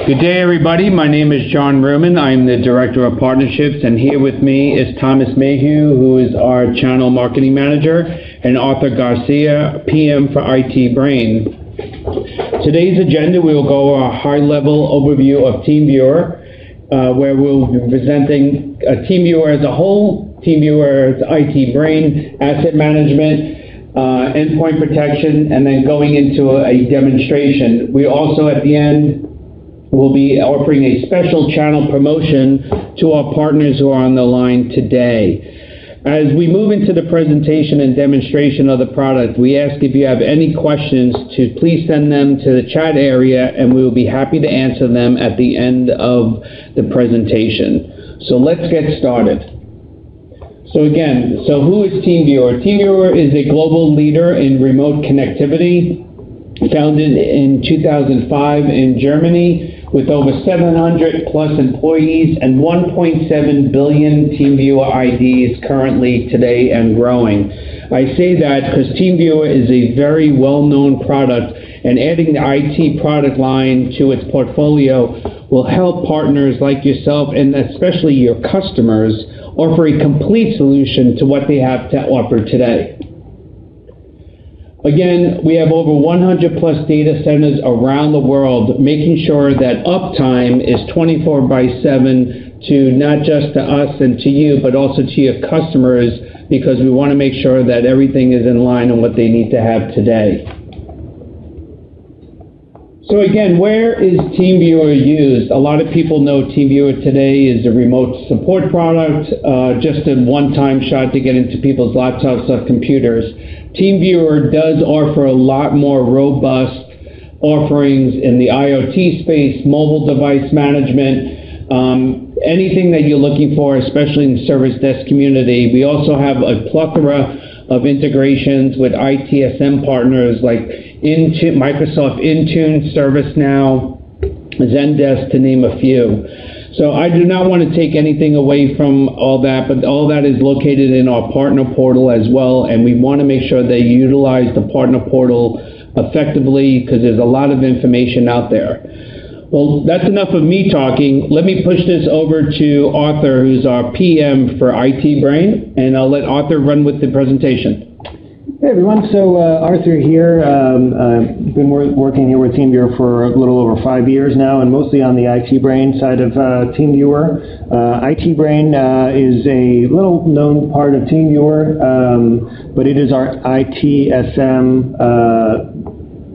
Good day, everybody. My name is John Ruman. I'm the Director of Partnerships, and here with me is Thomas Mayhew, who is our Channel Marketing Manager, and Arthur Garcia, PM for IT Brain. Today's agenda, we will go over a high-level overview of TeamViewer, where we'll be presenting TeamViewer as a whole, TeamViewer as IT Brain, asset management, endpoint protection, and then going into a demonstration. We also, at the end, will be offering a special channel promotion to our partners who are on the line today. As we move into the presentation and demonstration of the product, we ask if you have any questions to please send them to the chat area, and we will be happy to answer them at the end of the presentation. So let's get started. So again, who is TeamViewer? TeamViewer is a global leader in remote connectivity, founded in 2005 in Germany, with over 700 plus employees and 1.7 billion TeamViewer IDs currently today and growing. I say that because TeamViewer is a very well-known product, and adding the IT product line to its portfolio will help partners like yourself, and especially your customers, offer a complete solution to what they have to offer today. Again, we have over 100 plus data centers around the world, making sure that uptime is 24/7 to not just to us and to you, but also to your customers, because we want to make sure that everything is in line on what they need to have today. So again, where is TeamViewer used? A lot of people know TeamViewer today is a remote support product, just a one-time shot to get into people's laptops or computers. TeamViewer does offer a lot more robust offerings in the IoT space, mobile device management, anything that you're looking for, especially in the service desk community. We also have a plethora of integrations with ITSM partners like Microsoft Intune, ServiceNow, Zendesk, to name a few. So I do not want to take anything away from all that, but all that is located in our partner portal as well, and we want to make sure they utilize the partner portal effectively, because there's a lot of information out there. Well, that's enough of me talking. Let me push this over to Arthur, who's our PM for IT Brain, and I'll let Arthur run with the presentation. Hey everyone, so Arthur here. I've been working here with TeamViewer for a little over 5 years now, and mostly on the IT Brain side of TeamViewer. IT Brain is a little known part of TeamViewer, but it is our ITSM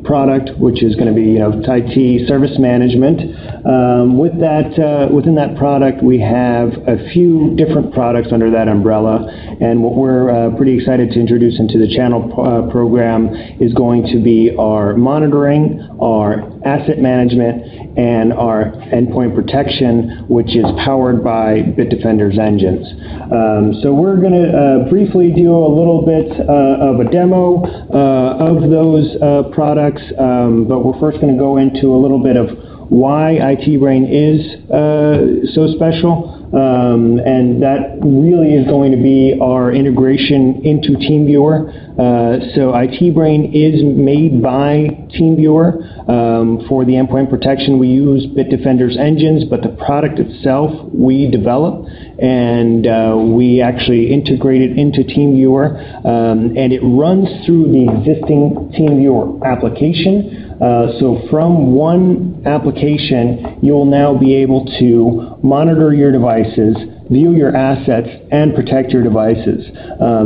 product, which is going to be IT service management. Within that product, we have a few different products under that umbrella, and what we're pretty excited to introduce into the channel program is going to be our monitoring, our asset management, and our endpoint protection, which is powered by Bitdefender's engines. So we're going to briefly do a little bit of a demo of those products, but we're first going to go into a little bit of why IT Brain is so special, and that really is going to be our integration into TeamViewer. So IT Brain is made by TeamViewer. For the endpoint protection, we use Bitdefender's engines, but the product itself we develop, and we actually integrate it into TeamViewer, and it runs through the existing TeamViewer application. So from one application, you'll now be able to monitor your devices, view your assets, and protect your devices.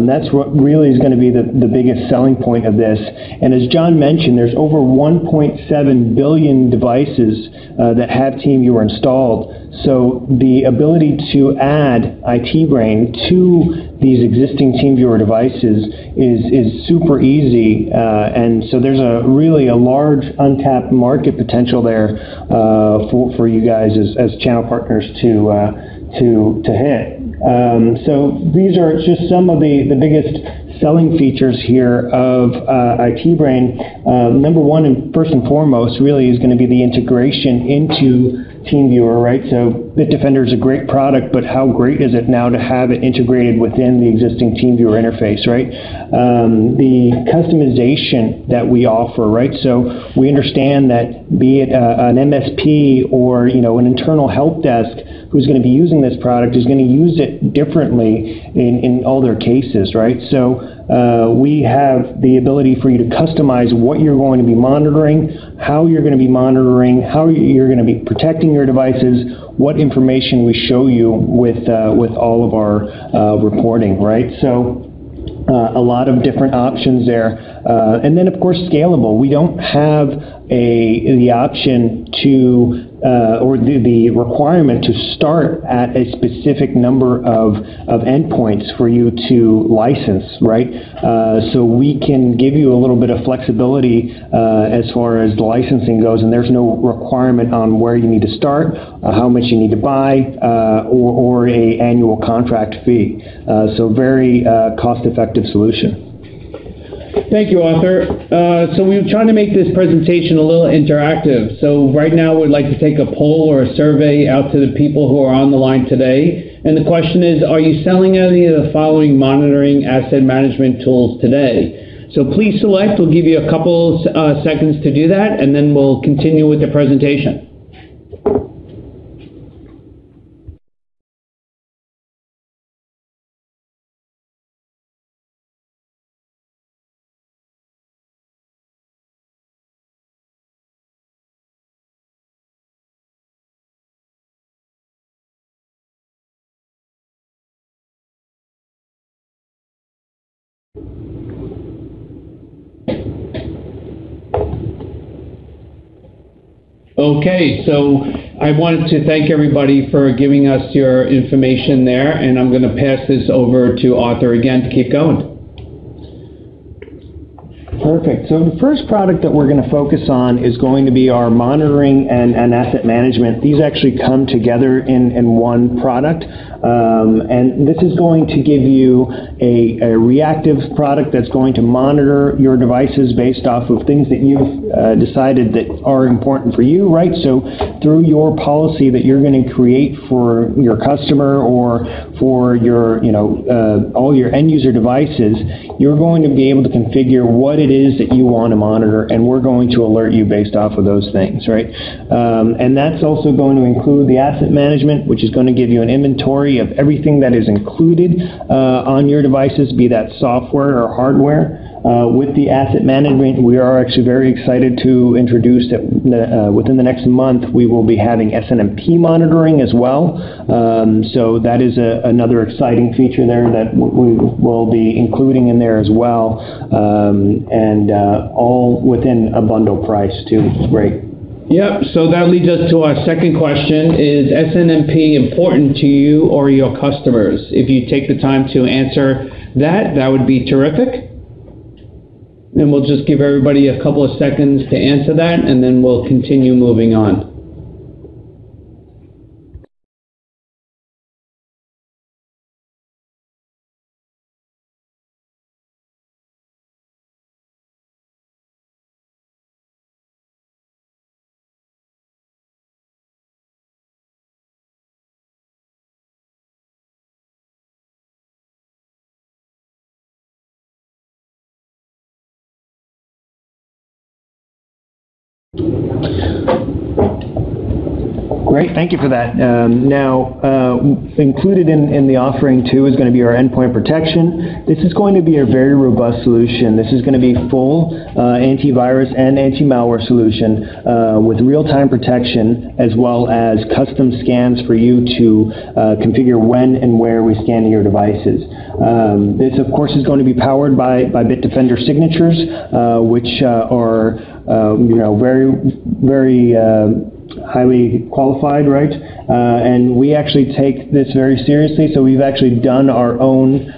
That's what really is going to be the biggest selling point of this. And as John mentioned, there's over 1.7 billion devices that have TeamViewer installed. So the ability to add IT Brain to these existing TeamViewer devices is super easy, and so there's really a large untapped market potential there for you guys as channel partners to hit. So these are just some of the biggest selling features here of IT Brain. Number one, and first and foremost, really is going to be the integration into TeamViewer, right? So Bitdefender is a great product, but how great is it now to have it integrated within the existing TeamViewer interface, right? The customization that we offer, right? So we understand that be it an MSP or an internal help desk who's going to be using this product is going to use it differently in all their cases, right? So we have the ability for you to customize what you're going to be monitoring, how you're going to be monitoring, how you're going to be protecting your devices, what information we show you with all of our reporting, right? So a lot of different options there. And then, of course, scalable. We don't have the option to or the requirement to start at a specific number of endpoints for you to license, right? So we can give you a little bit of flexibility as far as the licensing goes, and there's no requirement on where you need to start, how much you need to buy, or a annual contract fee. So very cost-effective solution. Thank you, Arthur. So we were trying to make this presentation a little interactive. So right now we'd like to take a poll or a survey out to the people who are on the line today. And the question is, are you selling any of the following monitoring asset management tools today? So please select. We'll give you a couple seconds to do that, and then we'll continue with the presentation. Okay, so I wanted to thank everybody for giving us your information there, and I'm going to pass this over to Arthur again to keep going. Perfect. So the first product that we're going to focus on is going to be our monitoring and asset management. These actually come together in one product. And this is going to give you a reactive product that's going to monitor your devices based off of things that you've decided that are important for you, right? So through your policy that you're going to create for your customer or for your, all your end user devices, you're going to be able to configure what it is that you want to monitor, and we're going to alert you based off of those things, right? And that's also going to include the asset management, which is going to give you an inventory of everything that is included on your devices, be that software or hardware. With the asset management, we are actually very excited to introduce that within the next month we will be having SNMP monitoring as well. So that is another exciting feature there that we will be including in there as well, and all within a bundle price too, which is great. Yep, so that leads us to our second question. Is SNMP important to you or your customers? If you take the time to answer that, that would be terrific. And we'll just give everybody a couple of seconds to answer that, and then we'll continue moving on. Great, thank you for that. Now, included in the offering too is going to be our endpoint protection. This is going to be a very robust solution. This is going to be full antivirus and anti-malware solution with real-time protection, as well as custom scans for you to configure when and where we scan your devices. This, of course, is going to be powered by Bitdefender signatures, which are very highly qualified, right? And we actually take this very seriously. So we've actually done our own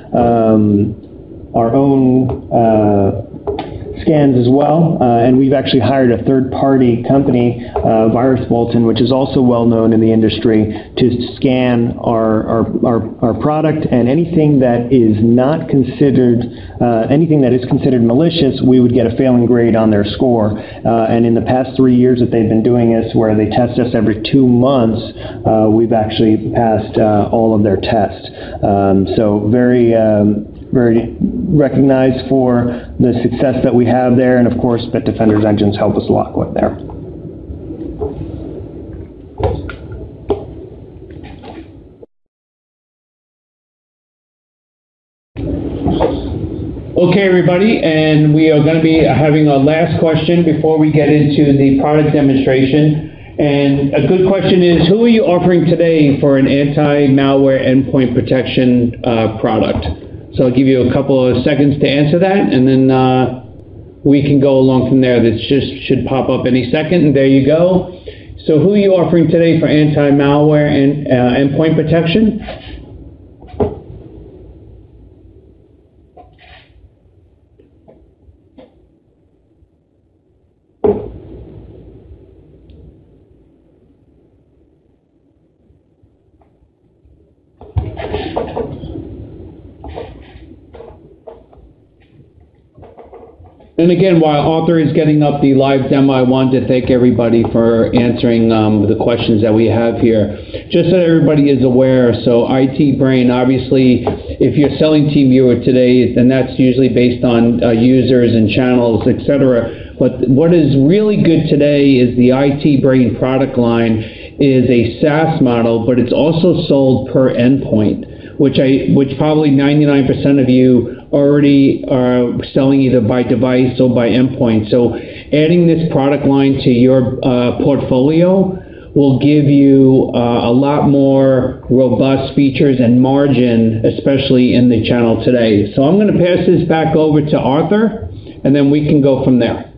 scans as well, and we've actually hired a third-party company, Virus Bulletin, which is also well known in the industry, to scan our product, and anything that is not considered, anything that is considered malicious, we would get a failing grade on their score. And in the past 3 years that they've been doing this, where they test us every 2 months, we've actually passed all of their tests. So very recognized for the success that we have there, and of course, Bitdefender's engines help us a lot with there. Okay, everybody, and we are going to be having our last question before we get into the product demonstration. And a good question is, who are you offering today for an anti-malware endpoint protection product? So I'll give you a couple of seconds to answer that, and then we can go along from there. This should pop up any second, and there you go. So who are you offering today for anti-malware and endpoint protection? And again, while Arthur is getting up the live demo, I wanted to thank everybody for answering the questions that we have here. Just so everybody is aware, so IT Brain, obviously, if you're selling TeamViewer today, then that's usually based on users and channels, etc. But what is really good today is the IT Brain product line is a SaaS model, but it's also sold per endpoint, which probably 99% of you already are selling either by device or by endpoint. So adding this product line to your portfolio will give you a lot more robust features and margin, especially in the channel today. So I'm going to pass this back over to Arthur, and then we can go from there.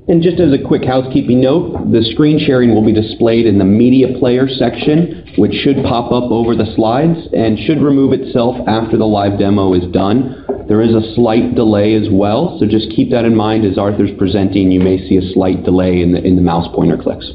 And just as a quick housekeeping note, the screen sharing will be displayed in the media player section, which should pop up over the slides and should remove itself after the live demo is done. There is a slight delay as well, so just keep that in mind as Arthur's presenting. You may see a slight delay in the mouse pointer clicks.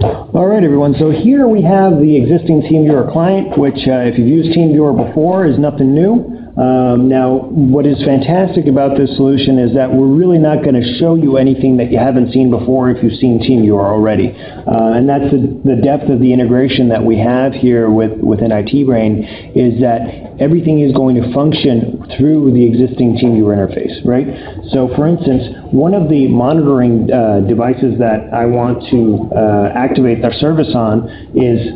All right, everyone. So here we have the existing TeamViewer client, which if you've used TeamViewer before is nothing new. Now, what is fantastic about this solution is that we're really not going to show you anything that you haven't seen before if you've seen TeamViewer already. And that's the depth of the integration that we have here within IT Brain, is that everything is going to function through the existing TeamViewer interface, right? So, for instance, one of the monitoring devices that I want to activate their service on is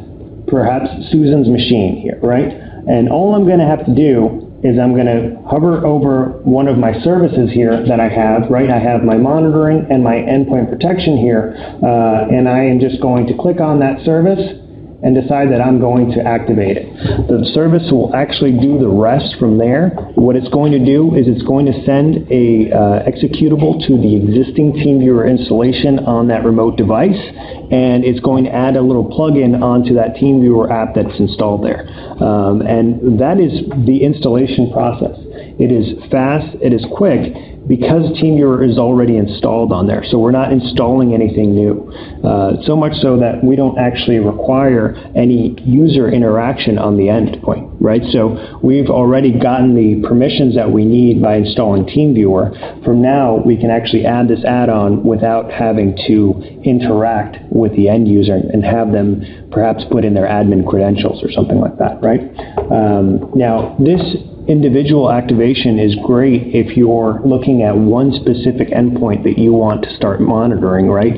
perhaps Susan's machine here, right? And all I'm going to have to do is I'm going to hover over one of my services here that I have, right? I have my monitoring and my endpoint protection here, and I am just going to click on that service and decide that I'm going to activate it. The service will actually do the rest from there. What it's going to do is it's going to send a executable to the existing TeamViewer installation on that remote device, and it's going to add a little plugin onto that TeamViewer app that's installed there. And that is the installation process. It is fast, it is quick, because TeamViewer is already installed on there. So we're not installing anything new. So much so that we don't actually require any user interaction on the endpoint, right? So we've already gotten the permissions that we need by installing TeamViewer. From now, we can actually add this add-on without having to interact with the end user and have them perhaps put in their admin credentials or something like that, right? Now, this individual activation is great if you're looking at one specific endpoint that you want to start monitoring, right?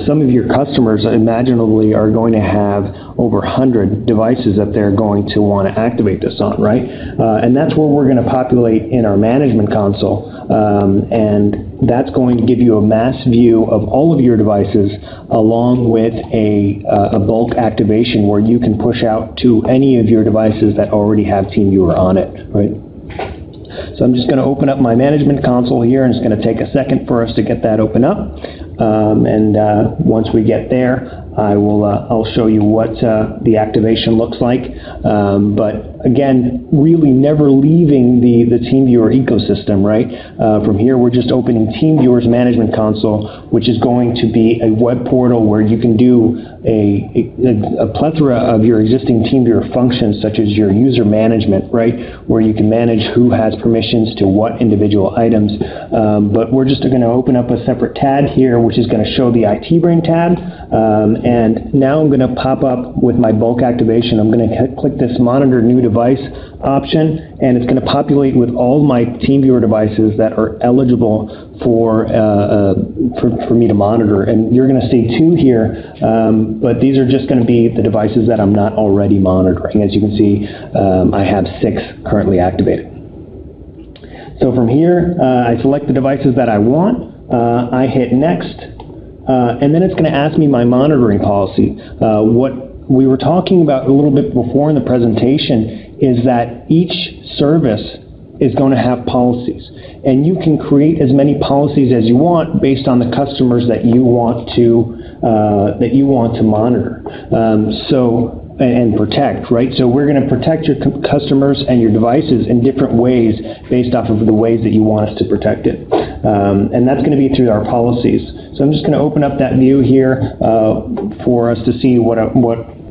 Some of your customers imaginably are going to have over 100 devices that they're going to want to activate this on, right? And that's where we're going to populate in our management console, and that's going to give you a mass view of all of your devices along with a bulk activation where you can push out to any of your devices that already have TeamViewer on it, right? So I'm just going to open up my management console here, and it's going to take a second for us to get that open up. Once we get there, I'll show you what the activation looks like. But again, really never leaving the TeamViewer ecosystem, right? From here, we're just opening TeamViewer's management console, which is going to be a web portal where you can do a plethora of your existing TeamViewer functions, such as your user management, right? Where you can manage who has permissions to what individual items. But we're just going to open up a separate tab here, which is going to show the IT Brain tab. And now I'm going to pop up with my bulk activation. I'm going to click this Monitor New Device option, and it's going to populate with all my TeamViewer devices that are eligible for me to monitor. And you're going to see 2 here, but these are just going to be the devices that I'm not already monitoring. As you can see, I have 6 currently activated. So from here, I select the devices that I want. I hit Next. And then it's going to ask me my monitoring policy. What we were talking about a little bit before in the presentation is that each service is going to have policies. And you can create as many policies as you want based on the customers that you want to monitor. And protect, right? So we're going to protect your customers and your devices in different ways based off of the ways that you want us to protect it. And that's going to be through our policies. So I'm just going to open up that view here for us to see what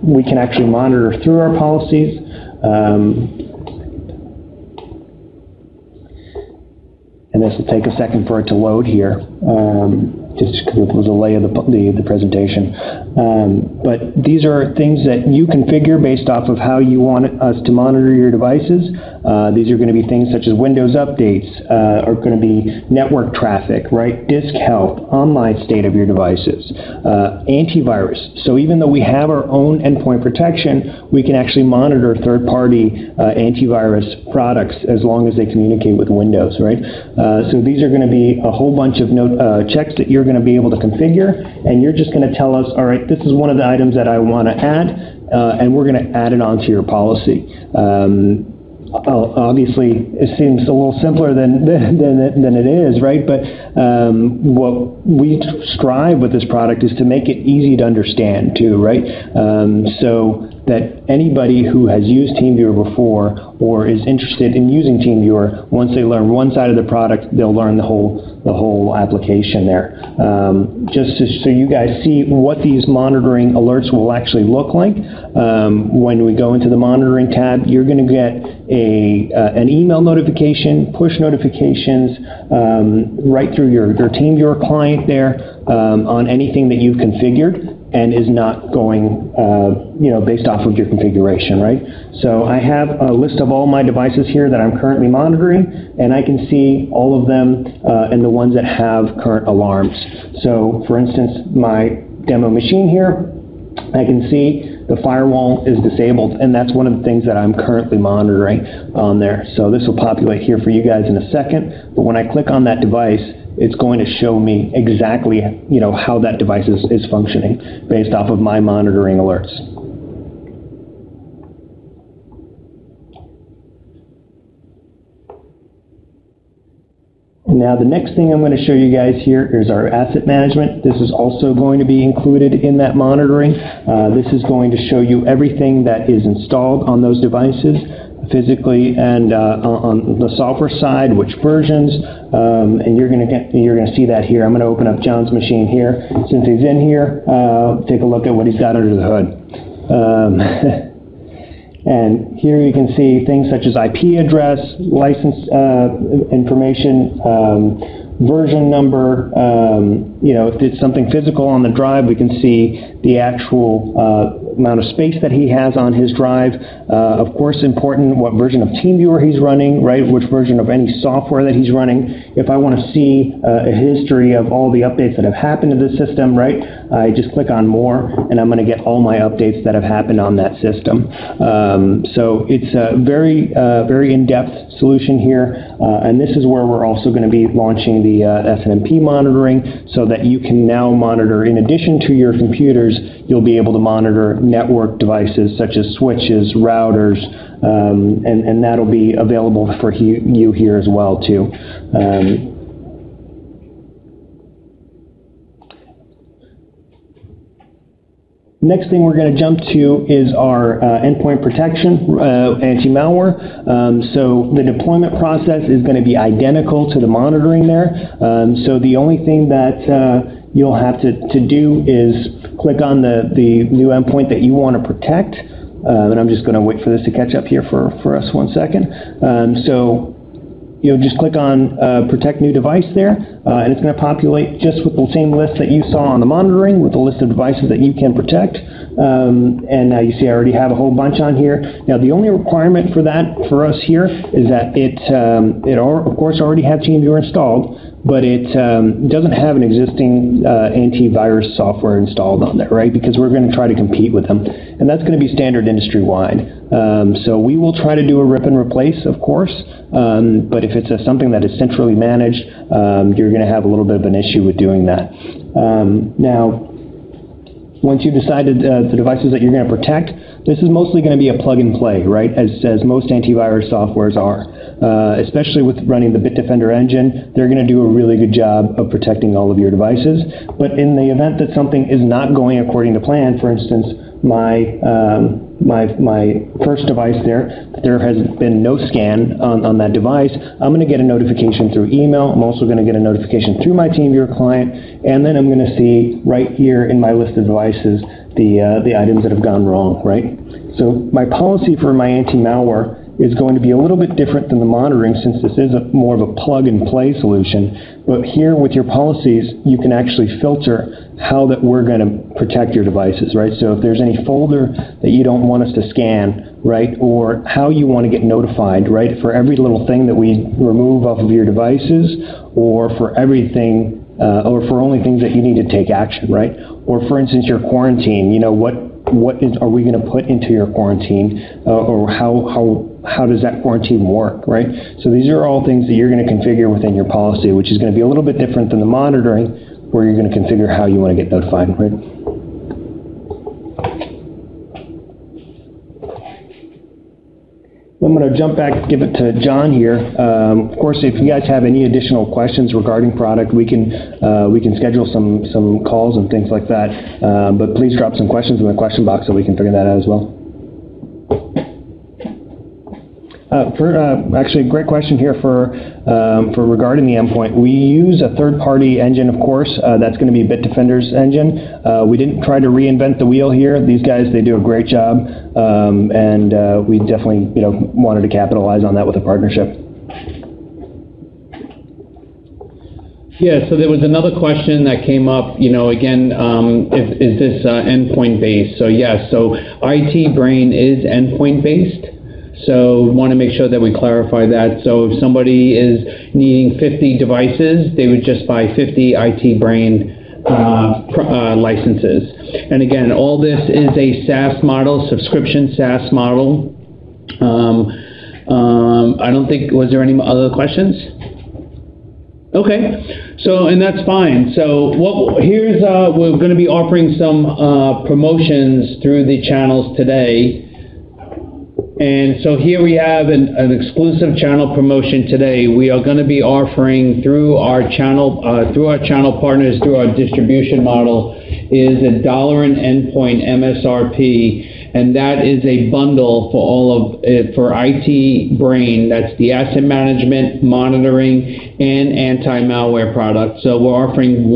we can actually monitor through our policies. And this will take a second for it to load here. Just because it was a delay of the presentation. But these are things that you configure based off of how you want us to monitor your devices. These are going to be things such as Windows updates, are going to be network traffic, right? Disk health, online state of your devices, antivirus. So even though we have our own endpoint protection, we can actually monitor third-party antivirus products as long as they communicate with Windows, right? So these are going to be a whole bunch of checks that you're going to be able to configure, and you're just going to tell us, all right, this is one of the items that I want to add, and we're going to add it onto your policy. Obviously, it seems a little simpler than it is, right? But what we strive with this product is to make it easy to understand, too, right? So that anybody who has used TeamViewer before or is interested in using TeamViewer, once they learn one side of the product, they'll learn the whole application there. Just so you guys see what these monitoring alerts will actually look like. When we go into the monitoring tab, you're going to get an email notification, push notifications, right through your TeamViewer client there on anything that you've configured and is not going, based off of your configuration, right? So I have a list of all my devices here that I'm currently monitoring, and I can see all of them and the ones that have current alarms. So, for instance, my demo machine here, I can see the firewall is disabled, and that's one of the things that I'm currently monitoring on there. So this will populate here for you guys in a second, but when I click on that device, it's going to show me exactly, how that device is functioning based off of my monitoring alerts. Now the next thing I'm going to show you guys here is our asset management. This is also going to be included in that monitoring. This is going to show you everything that is installed on those devices, physically and on the software side, which versions, and you're going to see that here. I'm going to open up John's machine here. Since he's in here, take a look at what he's got under the hood. And here you can see things such as IP address, license information, version number. If it's something physical on the drive, we can see the actual amount of space that he has on his drive. Of course, important what version of TeamViewer he's running, right? Which version of any software that he's running. If I want to see a history of all the updates that have happened to the system, right? I just click on More, and I'm going to get all my updates that have happened on that system. So it's a very in-depth solution here, and this is where we're also going to be launching the SNMP monitoring, so that you can now monitor, in addition to your computers, you'll be able to monitor network devices such as switches, routers, and that'll be available for you here as well too. Next thing we're going to jump to is our endpoint protection, anti-malware. So the deployment process is going to be identical to the monitoring there. So the only thing that you'll have to do is click on the new endpoint that you want to protect. And I'm just going to wait for this to catch up here for us 1 second. So you'll just click on Protect New Device there, and it's going to populate just with the same list that you saw on the monitoring, with the list of devices that you can protect. And now you see I already have a whole bunch on here. Now the only requirement for that for us here is that it of course already have TeamViewer installed, but it doesn't have an existing antivirus software installed on there, right? Because we're going to try to compete with them, and that's going to be standard industry-wide. So we will try to do a rip and replace, of course, but if it's something that is centrally managed, you're going to have a little bit of an issue with doing that. Now, once you've decided the devices that you're going to protect, this is mostly going to be a plug-and-play, right, as most antivirus softwares are. Especially with running the Bitdefender engine, they're going to do a really good job of protecting all of your devices. But in the event that something is not going according to plan, for instance, my first device there has been no scan on that device, I'm going to get a notification through email. I'm also going to get a notification through my TeamViewer client, and then I'm going to see right here in my list of devices the items that have gone wrong, right? So my policy for my anti-malware is going to be a little bit different than the monitoring, since this is more of a plug-and-play solution. But here with your policies, you can actually filter how that we're going to protect your devices, right? So if there's any folder that you don't want us to scan, right, or how you want to get notified, right, for every little thing that we remove off of your devices, or for everything, or for only things that you need to take action, right? Or for instance, your quarantine, you know, what are we going to put into your quarantine, or how does that quarantine work, right? So these are all things that you're going to configure within your policy, which is going to be a little bit different than the monitoring, where you're going to configure how you want to get notified, right? I'm going to jump back, give it to John here. Of course, if you guys have any additional questions regarding product, we can schedule some calls and things like that. But please drop some questions in the question box so we can figure that out as well. Actually, a great question here for regarding the endpoint. We use a third-party engine, of course. That's going to be Bitdefender's engine. We didn't try to reinvent the wheel here. These guys, they do a great job, and we definitely, wanted to capitalize on that with a partnership. Yeah, so there was another question that came up, again, is this endpoint based? So yes, so IT Brain is endpoint based. So want to make sure that we clarify that. So if somebody is needing 50 devices, they would just buy 50 IT Brain licenses. And again, all this is a SaaS model, subscription SaaS model. I don't think, was there any other questions? Okay, so, and that's fine. So here's, we're going to be offering some promotions through the channels today. And so here we have an exclusive channel promotion today. We are going to be offering through our channel partners, through our distribution model, is $1 an endpoint MSRP, and that is a bundle for all of it for IT Brain. That's the asset management, monitoring, and anti-malware product. So we're offering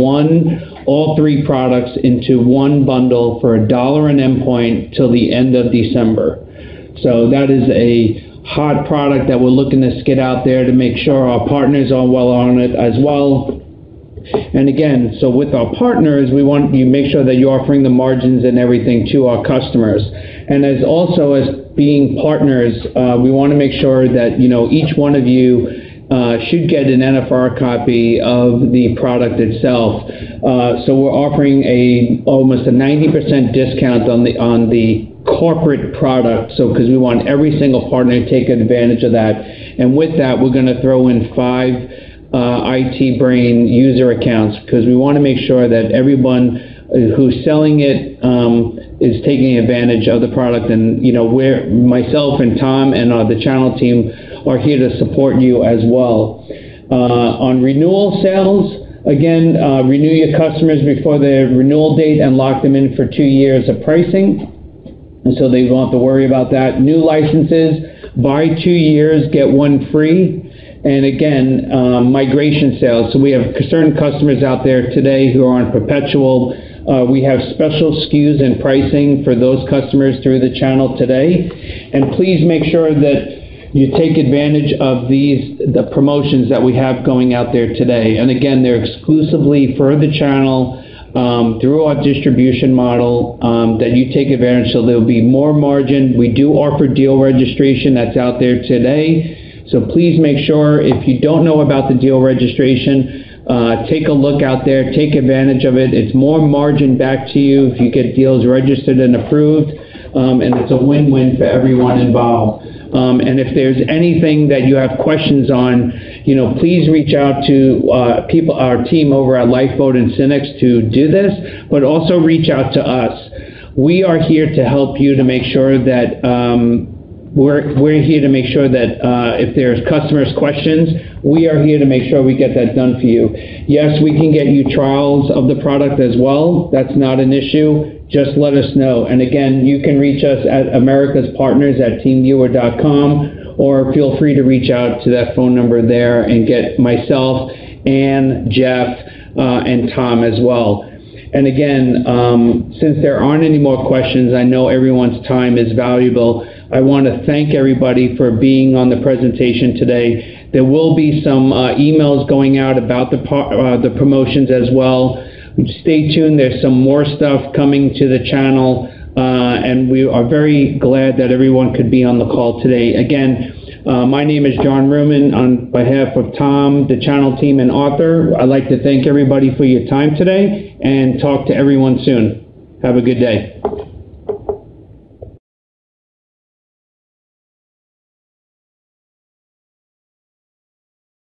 all three products into one bundle for $1 an endpoint till the end of December. So that is a hot product that we're looking to get out there to make sure our partners are well on it as well. And again, so with our partners, we want you make sure that you're offering the margins and everything to our customers. And as being partners, we want to make sure that each one of you should get an NFR copy of the product itself. So we're offering almost a 90% discount on the corporate product, so because we want every single partner to take advantage of that. And with that, we're going to throw in 5 IT Brain user accounts, because we want to make sure that everyone who's selling it is taking advantage of the product. And where myself and Tom and the channel team are here to support you as well. On renewal sales, Again, renew your customers before their renewal date and lock them in for 2 years of pricing, and so they don't have to worry about that. New licenses, buy 2 years, get 1 free. And again, migration sales. So we have certain customers out there today who are on perpetual. We have special SKUs and pricing for those customers through the channel today. And please make sure that you take advantage of the promotions that we have going out there today. And again, they're exclusively for the channel through our distribution model that you take advantage. So there'll be more margin. We do offer deal registration that's out there today. So please make sure, if you don't know about the deal registration, take a look out there, take advantage of it. It's more margin back to you if you get deals registered and approved, and it's a win-win for everyone involved. And if there's anything that you have questions on, please reach out to our team over at Lifeboat and Cynics to do this, but also reach out to us. We are here to help you to make sure that we're here to make sure that if there's customers' questions, we are here to make sure we get that done for you. Yes, we can get you trials of the product as well. That's not an issue. Just let us know. And again, you can reach us at americaspartners@teamviewer.com, or feel free to reach out to that phone number there and get myself, Ann, Jeff, and Tom as well. And again, since there aren't any more questions, I know everyone's time is valuable. I want to thank everybody for being on the presentation today. There will be some emails going out about the promotions as well. Stay tuned. There's some more stuff coming to the channel, and we are very glad that everyone could be on the call today. Again, my name is John Ruman. On behalf of Tom, the channel team, and Arthur, I'd like to thank everybody for your time today and talk to everyone soon. Have a good day.